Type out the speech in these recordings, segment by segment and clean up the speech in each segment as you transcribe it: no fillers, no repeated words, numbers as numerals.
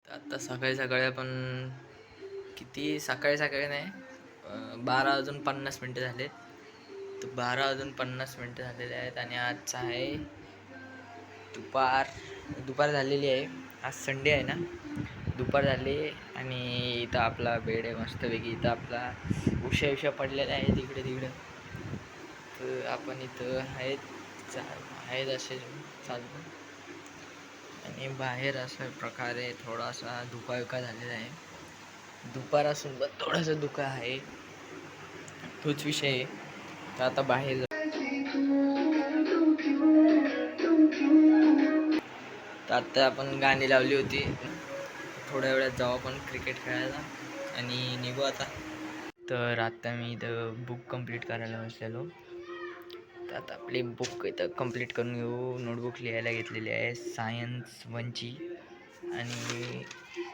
आता सकाळी सकाळी आपण किती सकाळी सकाळी नाही 12 वाजून 50 मिनटं झालेत. तर 12 वाजून 50 मिनटं झालेले आहेत आणि आजचा आहे दुपार दुपार झालेली आहे. आज संडे आहे ना, दुपार झाली आणि इथं आपला बेड आहे मस्तपैकी. इथं आपला उशा पडलेला आहे तिकडे तिकडे. तर आपण इथं आहेत असे चालू आणि बाहेर अशा प्रकारे थोडासा धुका विका झालेला आहे. दुपार असून पण थोडासा धुका आहे, तोच विषय आहे. तर आता बाहेर तर आता आपण गाणी लावली होती. थोड्या वेळात जाऊ आपण क्रिकेट खेळायला आणि निघू आता. तर आता मी इथं बुक कंप्लीट करायला बसलेलो. तर आता आपली बुक इथं कंप्लीट करून घेऊ. नोटबुक लिहायला घेतलेली आहे सायन्स 1ची आणि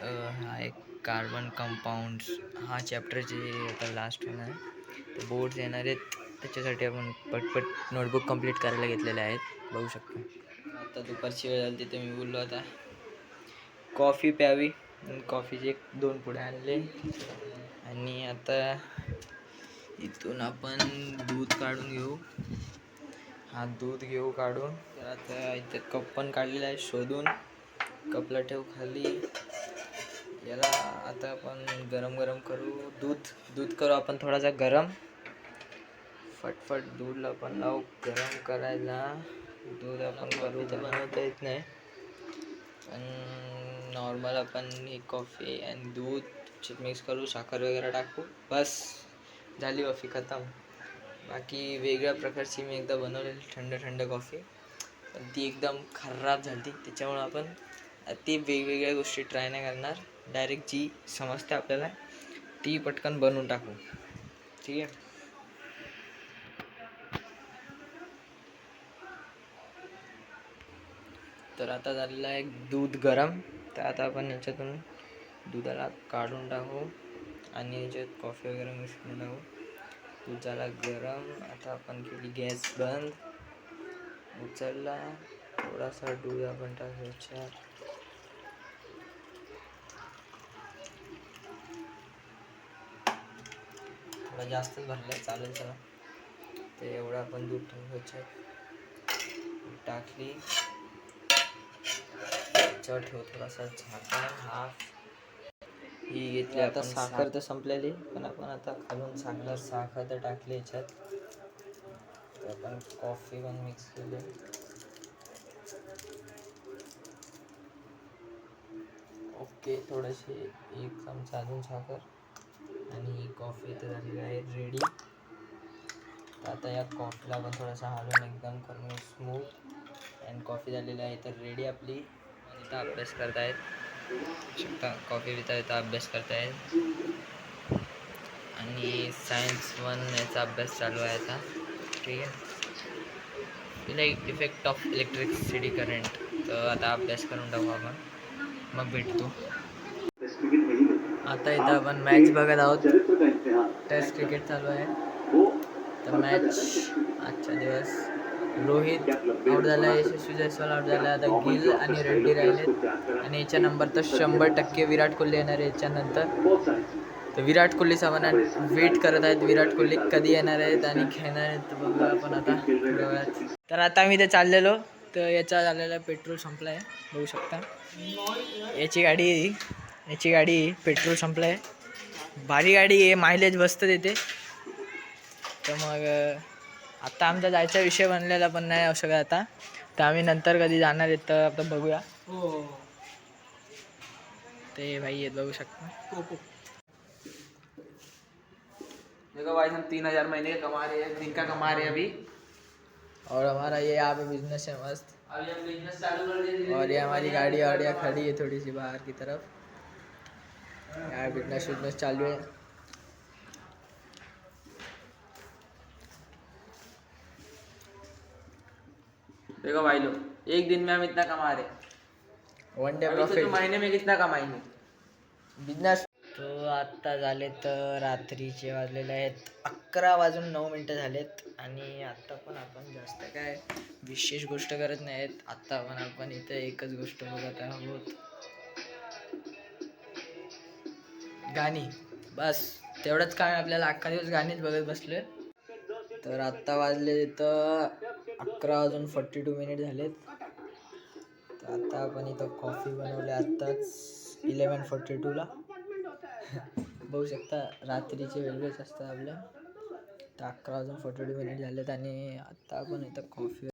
हा एक कार्बन कंपाऊंड्स हा चॅप्टरचे आता लास्ट होणार आहे. तर बोर्ड्स येणार आहेत, त्याच्यासाठी आपण पटपट नोटबुक कंप्लीट करायला घेतलेले आहेत. बघू शकता. आता दुपारची वेळ झाली तिथे मी बोललो आता कॉफी प्यावी. कॉफीचे 2 पुढे आणले आणि आता इथून आपण दूध काढून घेऊ. हा दूध घेऊ काढून. तर आता इथे कप पण काढलेला आहे शोधून. कपला ठेवू खाली. याला आता आपण गरम गरम करू. दूध करू आपण थोडासा गरम. फटफट दूधला पण लावू गरम करायला. दूध आपण करू बनवता येत नाही, पण नॉर्मल आपण ही कॉफी आणि दूध मिक्स करू, साखर वगैरे टाकू, बस झाली कॉफी खतम. बाकी वेगळ्या प्रकारची मी एकदा बनवलेली थंड कॉफी, पण ती एकदम खराब झाली. त्याच्यामुळे आपण ती वेगवेगळ्या गोष्टी ट्राय नाही करणार. डायरेक्ट जी समजते आपल्याला ती पटकन बनवून टाकू. ठीक आहे. तर आता झालेलं आहे दूध गरम. तर आता आपण याच्यातून दुधाला काढून टाकू आणि याच्यात कॉफी वगैरे मिक्स करून टाकू. दूध झाला गरम. आता आपण केली गॅस बंद. उचलला थोडासा दूध आपण टाकायचा. थोडा जास्तच भरला चालेल चला. ते एवढं आपण दूध टाकायचं. टाकली त्याच्यावर ठेव थोडासा झाकण हाफ. ही घेतली आता साखर तर संपलेली, पण आपण आता खालून साखर तर टाकली याच्यात. तर आपण कॉफी पण मिक्स केली. ओके, थोडीशी 1 चमचा अजून साखर आणि कॉफी तर झालेली आहे रेडी. तर आता या कॉफीला आपण थोडासा हलवून एकदम करून स्मूथ अँड कॉफी झालेली आहे तर रेडी आपली. आणि इथं अभ्यास करतायत शकता, कॉफी पिता इथं अभ्यास करतायत आणि सायन्स 1 याचा अभ्यास चालू आहे आता. ठीक आहे. Effect of electricity current. तर आता अभ्यास करून टाकू आपण, मग भेटतो. आता इथं आपण मॅच बघत आहोत. टेस्ट क्रिकेट चालू आहे. तर मॅच आजचा दिवस रोहित आउट झाला आहे, यशस्वी जयस्वाल आउट झाला आहे. आता गिल आणि रेड्डी राहिलेत आणि याच्या नंबर तर 100% विराट कोहली येणार आहे याच्यानंतर. तर विराट कोहली सामना वेट करत आहेत. विराट कोहली कधी येणार आहेत आणि खेळणार आहेत तर बघूया आपण आता थोड्या वेळात. तर आता मी ते चाललेलो, तर याचा झालेला पेट्रोल संपला आहे. बघू शकता याची गाडी पेट्रोल संपलं आहे. भारी गाडी आहे, मायलेज बसतं देते. तर मग आता आमचा जायचा विषय बनलेला पण नाही असं काय आता. तर आम्ही नंतर कधी जाणार आहेत तर आता बघूया. ते भाई आहेत बघू शकता. देखो भाई हम 3,000 महीने का कमा रहे हैं, दिन का कमा रहे हैं अभी. और हमारा ये यहाँ पे बिजनेस है मस्त. अभी हम बिजनेस चालू कर दिए. और ये हमारी गाड़ी वाड़ियाँ खड़ी है थोड़ी सी बाहर की तरफ. यार बिजनेस चालू है. देखो भाई लोग, एक दिन में हम इतना कमा रहे, वन डे प्रॉफिट. महीने में कितना कमाएंगे बिजनेस. तो आत्ता झाले तर रात्रीचे वाजलेले आहेत 11:09 झालेत आणि आत्ता पण आपण जास्त काय विशेष गोष्ट करत नाहीत. आत्ता पण आपण इथं एकच गोष्ट बघत आहोत. गाणी. बस तेवढंच काय आपल्याला अख्खा दिवस गाणीच बघत बसलोय. तर आत्ता वाजले तर 11:42 झालेत. तर आता आपण इथं कॉफी बनवली आत्ताच 11:42ला. बघू शकता रात्रीचे वेगळेच असतात आपल्या. तर 11:42 झालेत आणि आत्ता आपण इथं कॉफी